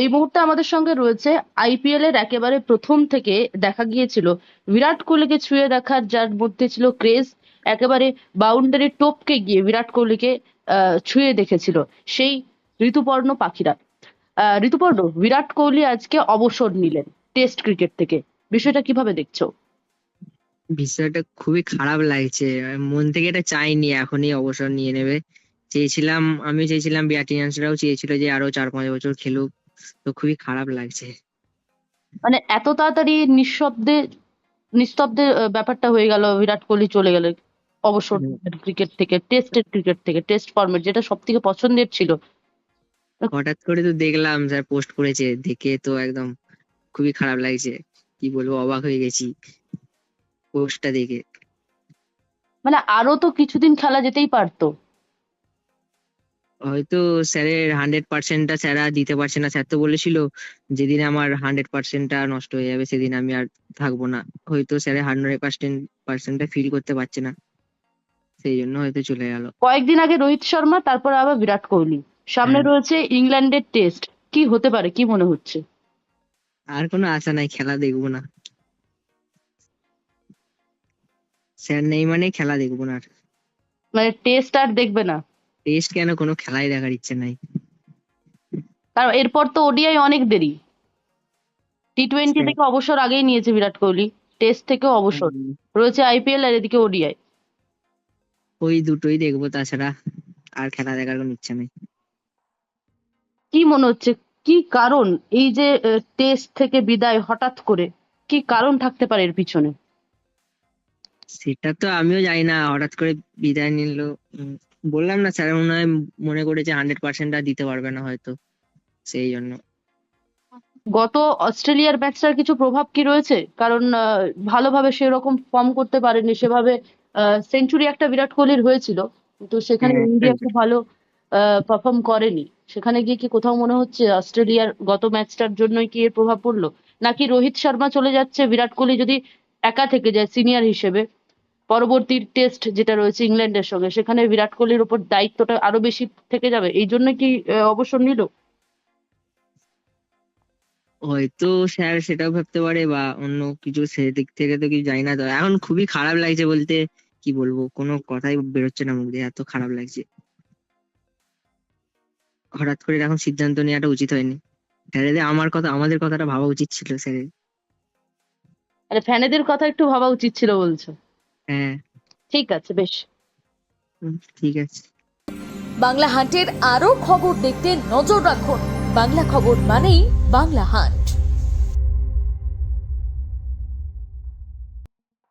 এই মুহূর্তে আমাদের সঙ্গে রয়েছে আইপিএল এর একেবারে প্রথম থেকে দেখা গিয়েছিল বিরাট কোহলিকে ছুঁয়ে দেখার যার মধ্যে ছিল ক্রেজ, একেবারে বাউন্ডারি টপকে গিয়ে বিরাট কোহলিকে ছুঁয়ে দেখেছিল সেই ঋতুপর্ণ পাখিরা। ঋতুপর্ণ, বিরাট কোহলি আজকে অবসর নিলেন টেস্ট ক্রিকেট থেকে, বিষয়টা কিভাবে দেখছো? বিষয়টা খুবই খারাপ লাগছে। মন থেকে এটা চাইনি এখনই অবসর নিয়ে নেবে। আমি চেয়েছিলাম, ব্যাটিয়ান্সরাও চেয়েছিল যে আরো 4-5 বছর খেলুক। তো খুবই খারাপ লাগছে। মানে এত তাড়াতাড়ি নিস্তব্ধে ব্যাপারটা হয়ে গেল, বিরাট কোহলি চলে গেলেন অবসর উম, নিলেন ক্রিকেট থেকে, টেস্টের ক্রিকেট থেকে, টেস্ট ফরম্যাট যেটা সব থেকে পছন্দের ছিল। হঠাৎ করে তো দেখলাম স্যার পোস্ট করেছে, দেখে তো একদম খুবই খারাপ লাগছে। কি বলবো, অবাক হয়ে গেছি পোস্টটা দেখে। মানে আরো তো কিছুদিন খেলা যেতেই পারতো। হয়তো স্যারের 100%টা স্যার আর দিতে পারছে না। স্যার তো বলেছিল যেদিন আমার 100%টা নষ্ট হয়ে যাবে সেদিন আমি আর থাকবো না। হয়তো স্যারের 100%টা ফিল করতে পারছে না, সেই জন্য হয়তো চলে গেল। কয়েকদিন আগে রোহিত শর্মা, তারপর আবার বিরাট কোহলি, সামনে হ্যাঁ, রয়েছে ইংল্যান্ডের টেস্ট। কি হতে পারে, কি মনে হচ্ছে? আর কোনো আশা নাই, খেলা দেখবো না। স্যার নেই মানে খেলা দেখবো না আর। মানে টেস্ট আর দেখবে না? টেস্ট কেন, কোনো খেলাই দেখার ইচ্ছে নাই। কারণ এরপর তো ওডিআই অনেক দেরি। টি-টোয়েন্টি স্যার, থেকে অবসর আগেই নিয়েছে বিরাট কোহলি, টেস্ট থেকেও অবসর রয়েছে, আইপিএল আর এদিকে ওডিআই। ওই দুটোই দেখবো, তাছাড়া আর খেলা দেখার কোনো ইচ্ছা নেই। কি মনে হচ্ছে, কি কারণ এই যে টেস্ট থেকে বিদায় হঠাৎ করে, কি কারণ থাকতে পারে এর পিছনে? সেটা তো আমিও জানি না, হঠাৎ করে বিদায় নিল। বললাম না, স্যার মনে হয় মনে করেছে 100% আর দিতে পারবে না হয়তো, সেই জন্য। গত অস্ট্রেলিয়ার ম্যাচটার কিছু প্রভাব কি রয়েছে? কারণ ভালোভাবে সেরকম ফর্ম করতে পারেনি সেভাবে। সেঞ্চুরি একটা বিরাট কোহলির হয়েছিল, কিন্তু সেখানে হ্যাঁ, ইন্ডিয়া খুব ভালো পারফর্ম করেনি। সেখানে গিয়ে কি কোথাও মনে হচ্ছে অস্ট্রেলিয়ার গত ম্যাচটার জন্যই কি এর প্রভাব পড়লো? নাকি রোহিত শর্মা চলে যাচ্ছে, বিরাট কোহলি যদি একা থেকে যায় সিনিয়র হিসেবে, পরবর্তী টেস্ট যেটা রয়েছে ইংল্যান্ডের সঙ্গে, সেখানে বিরাট কোহলির উপর দায়িত্বটা আরো বেশি থেকে যাবে, এই জন্য কি অবসর নিল? হয়তো স্যার সেটাও ভাবতে পারে, বা অন্য কিছু, সেদিক থেকে তো কিছু জানি না। তো এখন খুবই খারাপ লাগছে বলতে, কি বলবো, কোনো কথাই বেরোচ্ছে না মুখ দিয়ে, এত খারাপ লাগছে। হঠাৎ করে এখন সিদ্ধান্ত নেওয়াটা উচিত হয়নি। স্যারেদের আমাদের কথাটা ভাবা উচিত ছিল স্যারের। আরে ফ্যানেদের কথা একটু ভাবা উচিত ছিল বলছো? হ্যাঁ। ঠিক আছে, বেশ। ঠিক আছে। বাংলা হান্টের আরও খবর দেখতে নজর রাখুন। বাংলা খবর মানেই বাংলা হান্ট।